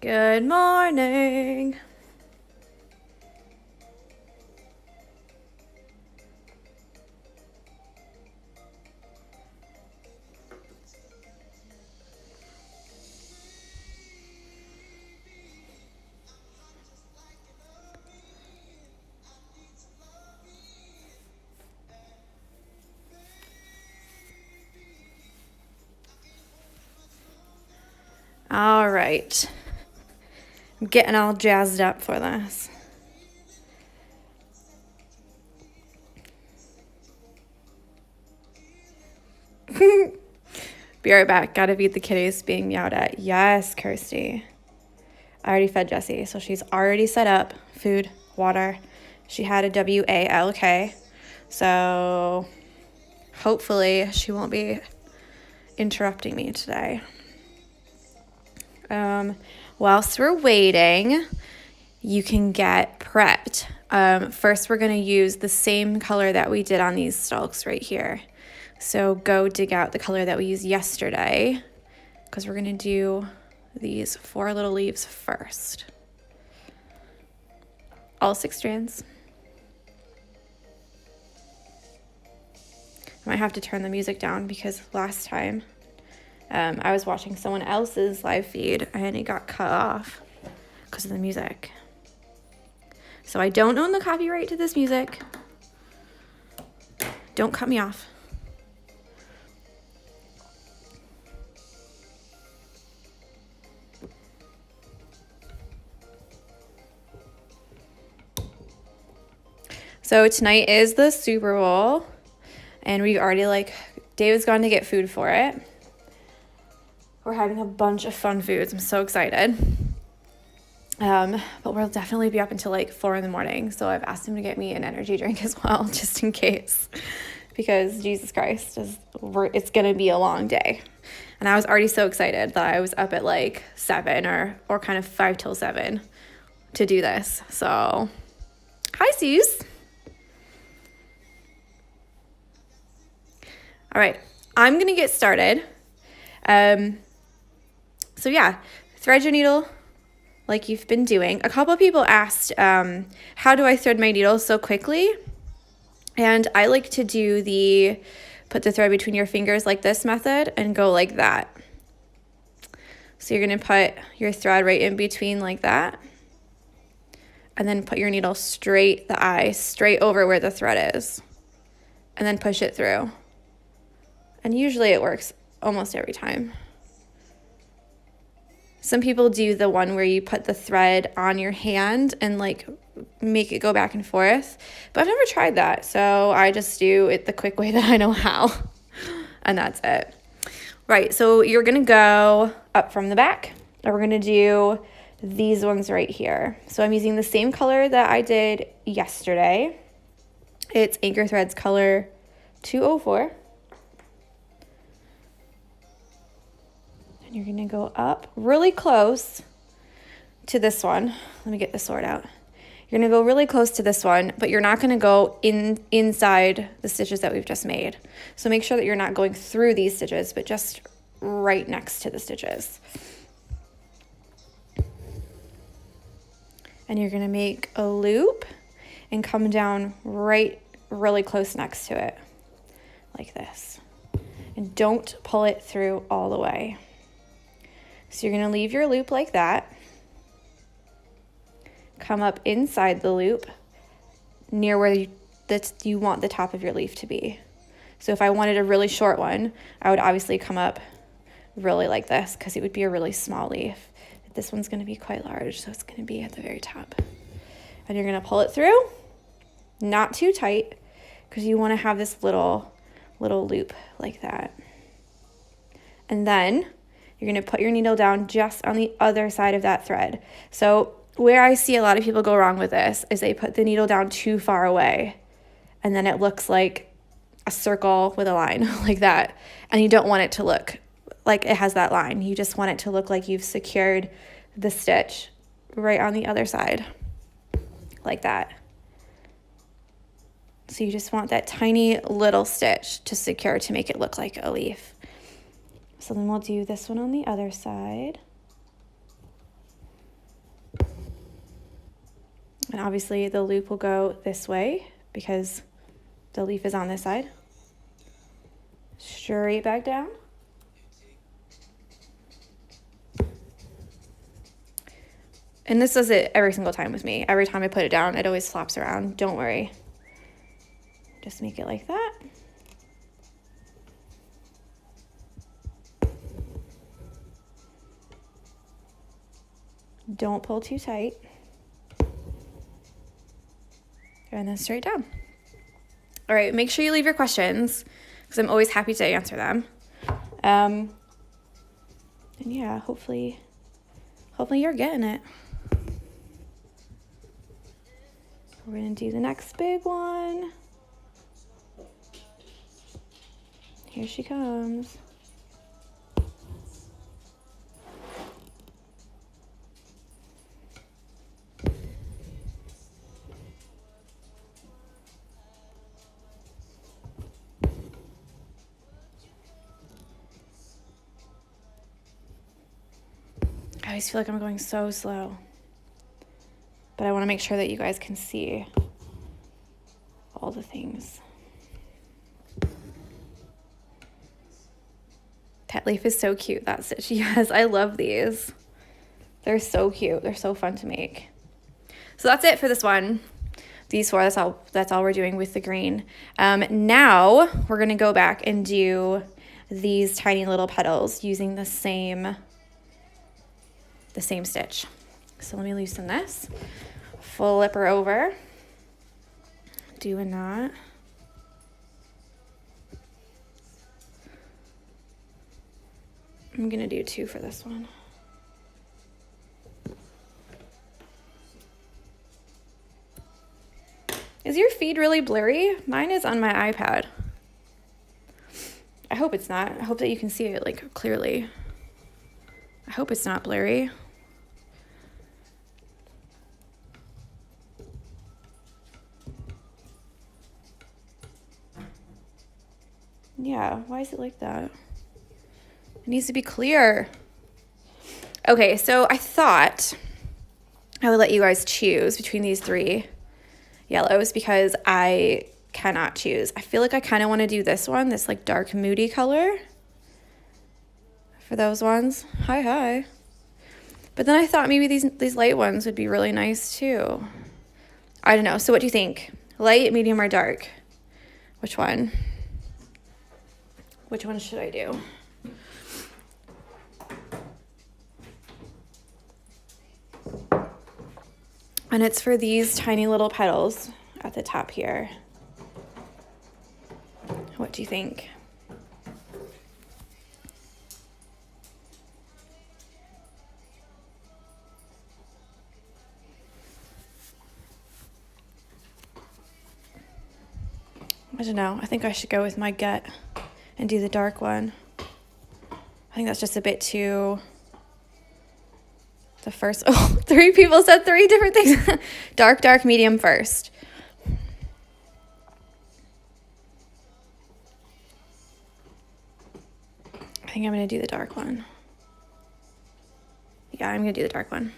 Good morning. All right. I'm getting all jazzed up for this. Be right back. Gotta feed the kitties being meowed at. Yes, Kirsty. I already fed Jessie, so she's already set up food, water. She had a WALK, so hopefully she won't be interrupting me today. Whilst we're waiting, you can get prepped. First, we're going to use the same color that we did on these stalks right here. So go dig out the color that we used yesterday, because we're going to do these 4 little leaves first. All 6 strands. I might have to turn the music down because last time I was watching someone else's live feed and it got cut off because of the music. So I don't own the copyright to this music. Don't cut me off. So tonight is the Super Bowl, and we've already, David's gone to get food for it. We're having a bunch of fun foods. I'm so excited. But we'll definitely be up until 4 in the morning. So I've asked him to get me an energy drink as well, just in case, because Jesus Christ, it's going to be a long day. And I was already so excited that I was up at 7 or kind of 5 till 7 to do this. So hi, Suze. All right, I'm going to get started. So yeah, thread your needle like you've been doing. A couple of people asked, how do I thread my needle so quickly? And I like to put the thread between your fingers like this method and go like that. So you're going to put your thread right in between like that. And then put your needle straight over where the thread is. And then push it through. And usually it works almost every time. Some people do the one where you put the thread on your hand and make it go back and forth. But I've never tried that. So I just do it the quick way that I know how. And that's it. Right, so you're going to go up from the back. And we're going to do these ones right here. So I'm using the same color that I did yesterday. It's Anchor Threads color 204. You're going to go up really close to this one. Let me get the sword out. You're going to go really close to this one, but you're not going to go inside the stitches that we've just made. So make sure that you're not going through these stitches, but just right next to the stitches. And you're going to make a loop and come down really close next to it, like this. And don't pull it through all the way. So you're going to leave your loop like that. Come up inside the loop near where you want the top of your leaf to be. So if I wanted a really short one, I would obviously come up really like this because it would be a really small leaf. This one's going to be quite large, so it's going to be at the very top. And you're going to pull it through, not too tight, because you want to have this little loop like that. And then you're going to put your needle down just on the other side of that thread. So where I see a lot of people go wrong with this is they put the needle down too far away, and then it looks like a circle with a line like that. And you don't want it to look like it has that line. You just want it to look like you've secured the stitch right on the other side, like that. So you just want that tiny little stitch to secure to make it look like a leaf. So then we'll do this one on the other side. And obviously the loop will go this way because the leaf is on this side. Straight back down. And this does it every single time with me. Every time I put it down, it always flops around. Don't worry. Just make it like that. Don't pull too tight. And then straight down. All right, make sure you leave your questions because I'm always happy to answer them. And yeah, hopefully you're getting it. We're gonna do the next big one. Here she comes. I always feel like I'm going so slow, but I want to make sure that you guys can see all the things. That leaf is so cute, that stitch. Yes, I love these. They're so cute. They're so fun to make. So that's it for this one. These four, that's all we're doing with the green. Now we're gonna go back and do these tiny little petals using the same stitch. So let me loosen this, flip her over, do a knot. I'm gonna do 2 for this one. Is your feed really blurry? Mine is on my iPad. I hope it's not. I hope that you can see it like clearly. I hope it's not blurry. Yeah, why is it like that? It needs to be clear. Okay, so I thought I would let you guys choose between these 3 yellows because I cannot choose. I feel like I kind of want to do this one, this like dark moody color for those ones. Hi. But then I thought maybe these light ones would be really nice too. I don't know. So what do you think? Light, medium, or dark? Which one? Which one should I do? And it's for these tiny little petals at the top here. What do you think? I don't know. I think I should go with my gut and do the dark one. I think that's just a bit too... The first... Oh, 3 people said 3 different things. Dark, medium first. I think I'm going to do the dark one. Yeah, I'm going to do the dark one.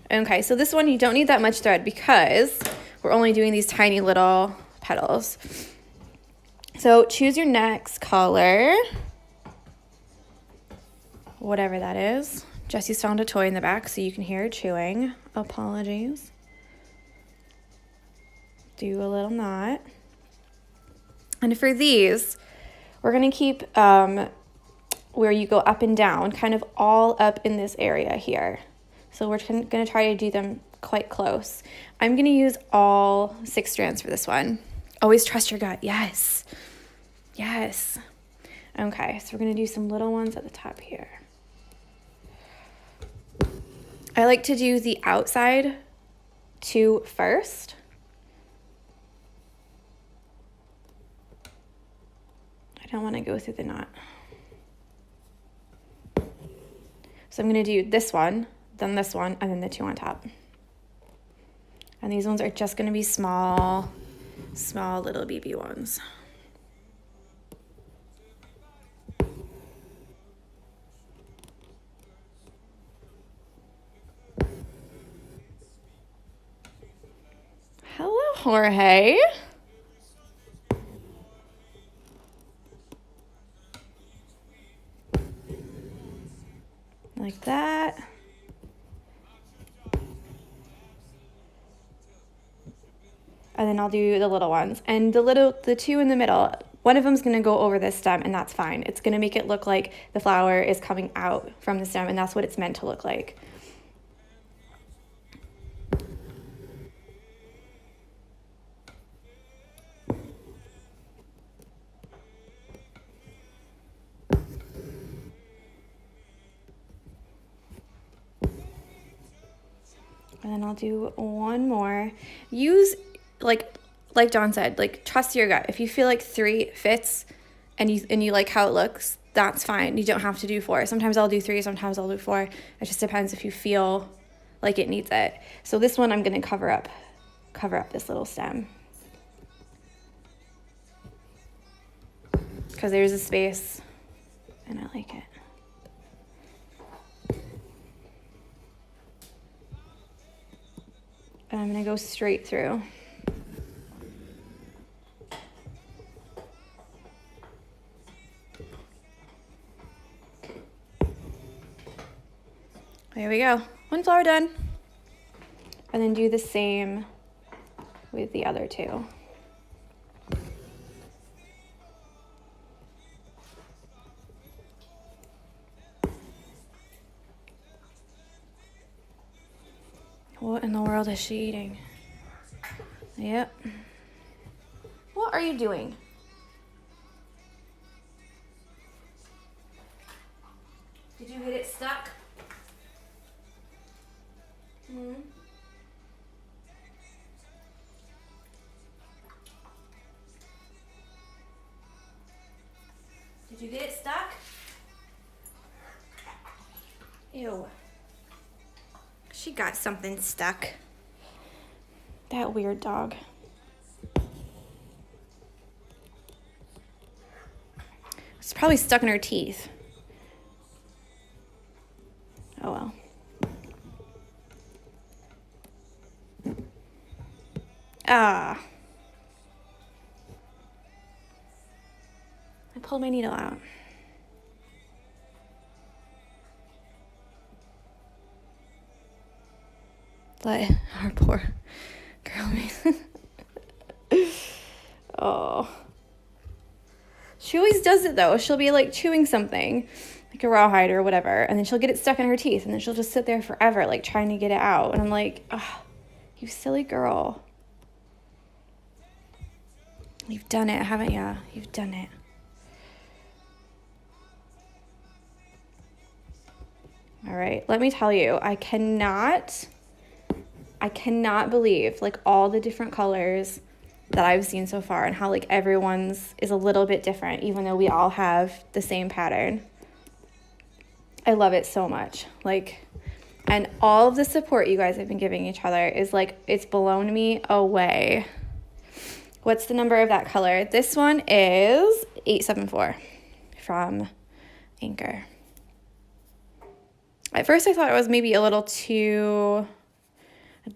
Okay, so this one you don't need that much thread because we're only doing these tiny little petals. So choose your next color. Whatever that is. Jessie's found a toy in the back so you can hear her chewing. Apologies. Do a little knot. And for these, we're going to keep where you go up and down, kind of all up in this area here. So we're going to try to do them quite close. I'm going to use all 6 strands for this one. Always trust your gut. Yes. Yes. Okay, so we're going to do some little ones at the top here. I like to do the outside 2 first. I don't want to go through the knot. So I'm going to do this one, then this one, and then the 2 on top. And these ones are just going to be small little BB ones. Jorge. Like that. And then I'll do the little ones. And the two in the middle, one of them's gonna go over this stem, and that's fine. It's gonna make it look like the flower is coming out from the stem, and that's what it's meant to look like. And then I'll do one more. Use, like Dawn said, like trust your gut. If you feel like 3 fits and you like how it looks, that's fine. You don't have to do 4. Sometimes I'll do 3, sometimes I'll do 4. It just depends if you feel like it needs it. So this one I'm gonna cover up this little stem. Because there's a space and I like it. And I'm gonna go straight through. There we go, one flower done. And then do the same with the other 2. What in the world is she eating? Yep. What are you doing? Did you get it stuck? Hmm? Did you get it stuck? Ew. She got something stuck. That weird dog. It's probably stuck in her teeth. Oh well. Ah. I pulled my needle out. Let our poor girl me. Oh. She always does it though. She'll be like chewing something, like a rawhide or whatever, and then she'll get it stuck in her teeth, and then she'll just sit there forever, like trying to get it out. And I'm like, oh, you silly girl. You've done it, haven't you? You've done it. All right, let me tell you, I cannot believe like all the different colors that I've seen so far and how like everyone's is a little bit different, even though we all have the same pattern. I love it so much. Like, and all of the support you guys have been giving each other is like, it's blown me away. What's the number of that color? This one is 874 from Anchor. At first I thought it was maybe a little too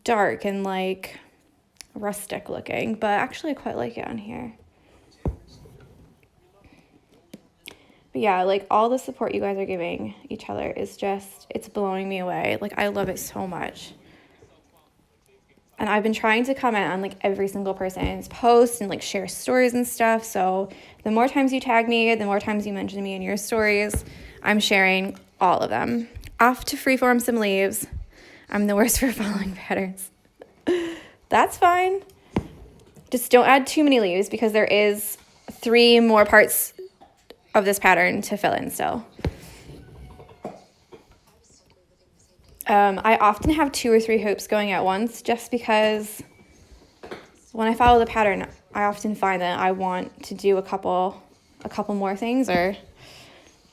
dark and like rustic looking, but actually I quite like it on here. But yeah, like all the support you guys are giving each other is just, it's blowing me away. Like I love it so much. And I've been trying to comment on like every single person's post and like share stories and stuff. So the more times you tag me, the more times you mention me in your stories, I'm sharing all of them. Off to freeform some leaves. I'm the worst for following patterns. That's fine. Just don't add too many leaves because there is 3 more parts of this pattern to fill in still. I often have 2 or 3 hoops going at once just because when I follow the pattern, I often find that I want to do a couple more things, or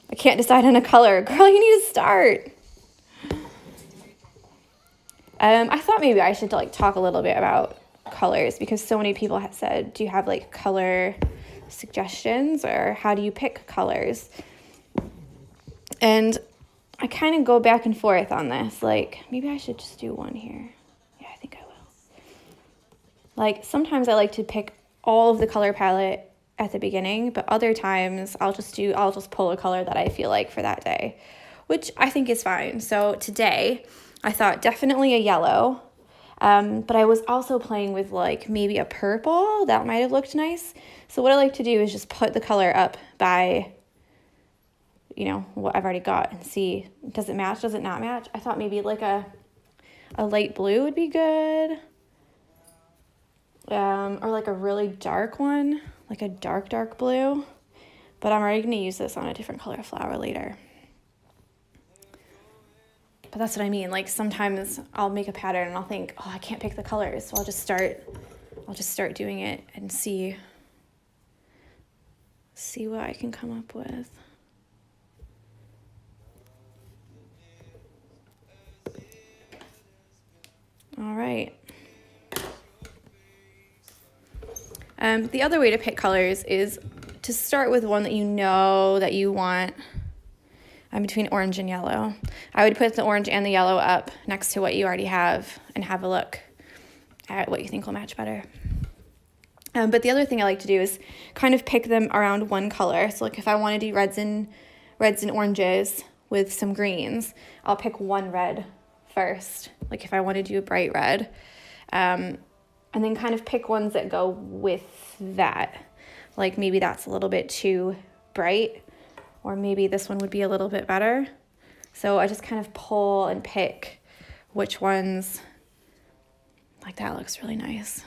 I can't decide on a color. Girl, you need to start. I thought maybe I should like talk a little bit about colors because so many people have said, do you have like color suggestions or how do you pick colors? And I kind of go back and forth on this. Like, maybe I should just do one here. Yeah, I think I will. Like sometimes I like to pick all of the color palette at the beginning, but other times I'll just pull a color that I feel like for that day, which I think is fine. So today I thought definitely a yellow, but I was also playing with like maybe a purple that might have looked nice. So what I like to do is just put the color up by, you know, what I've already got and see, does it match, does it not match? I thought maybe like a light blue would be good. Or like a really dark one, like a dark blue, but I'm already going to use this on a different color flower later. But that's what I mean. Like sometimes I'll make a pattern and I'll think, oh, I can't pick the colors. So I'll just start doing it and see what I can come up with. All right. The other way to pick colors is to start with one that you know that you want. I'm between orange and yellow. I would put the orange and the yellow up next to what you already have and have a look at what you think will match better. But the other thing I like to do is kind of pick them around one color. So like if I want to do reds and oranges with some greens, I'll pick one red first. Like if I want to do a bright red. And then kind of pick ones that go with that. Like maybe that's a little bit too bright, or maybe this one would be a little bit better. So I just kind of pull and pick which ones, like that looks really nice.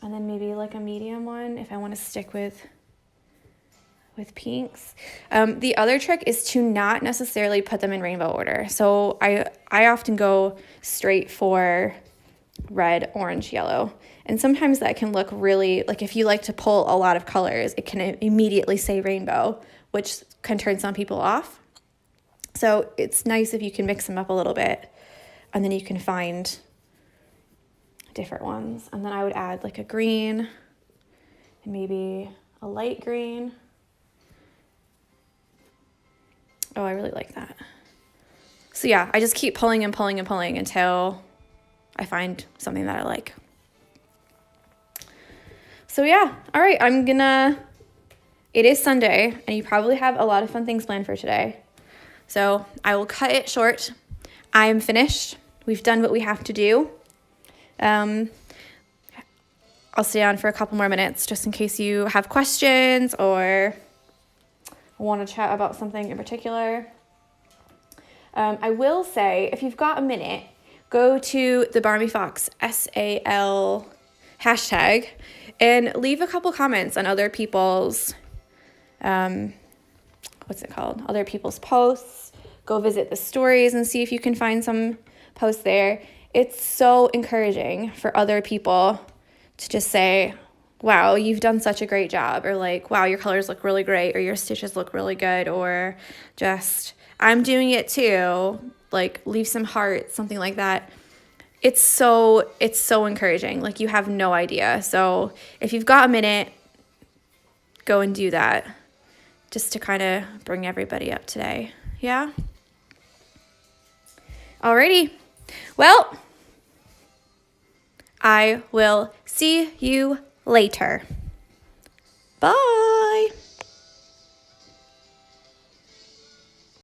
And then maybe like a medium one if I want to stick with pinks. The other trick is to not necessarily put them in rainbow order. So I often go straight for red, orange, yellow. And sometimes that can look really, like if you like to pull a lot of colors, it can immediately say rainbow, which can turn some people off. So it's nice if you can mix them up a little bit and then you can find different ones. And then I would add like a green and maybe a light green. Oh, I really like that. So yeah, I just keep pulling and pulling and pulling until I find something that I like. So yeah, all right, it is Sunday and you probably have a lot of fun things planned for today. So I will cut it short. I am finished. We've done what we have to do. I'll stay on for a couple more minutes just in case you have questions or want to chat about something in particular. I will say, if you've got a minute, go to the Barmy Fox SAL hashtag and leave a couple comments on other people's, other people's posts. Go visit the stories and see if you can find some posts there. It's so encouraging for other people to just say, wow, you've done such a great job, or like, wow, your colors look really great, or your stitches look really good, or just, I'm doing it too. Like leave some hearts, something like that. It's so encouraging. Like you have no idea. So if you've got a minute, go and do that just to kind of bring everybody up today. Yeah. Alrighty. Well, I will see you later. Bye.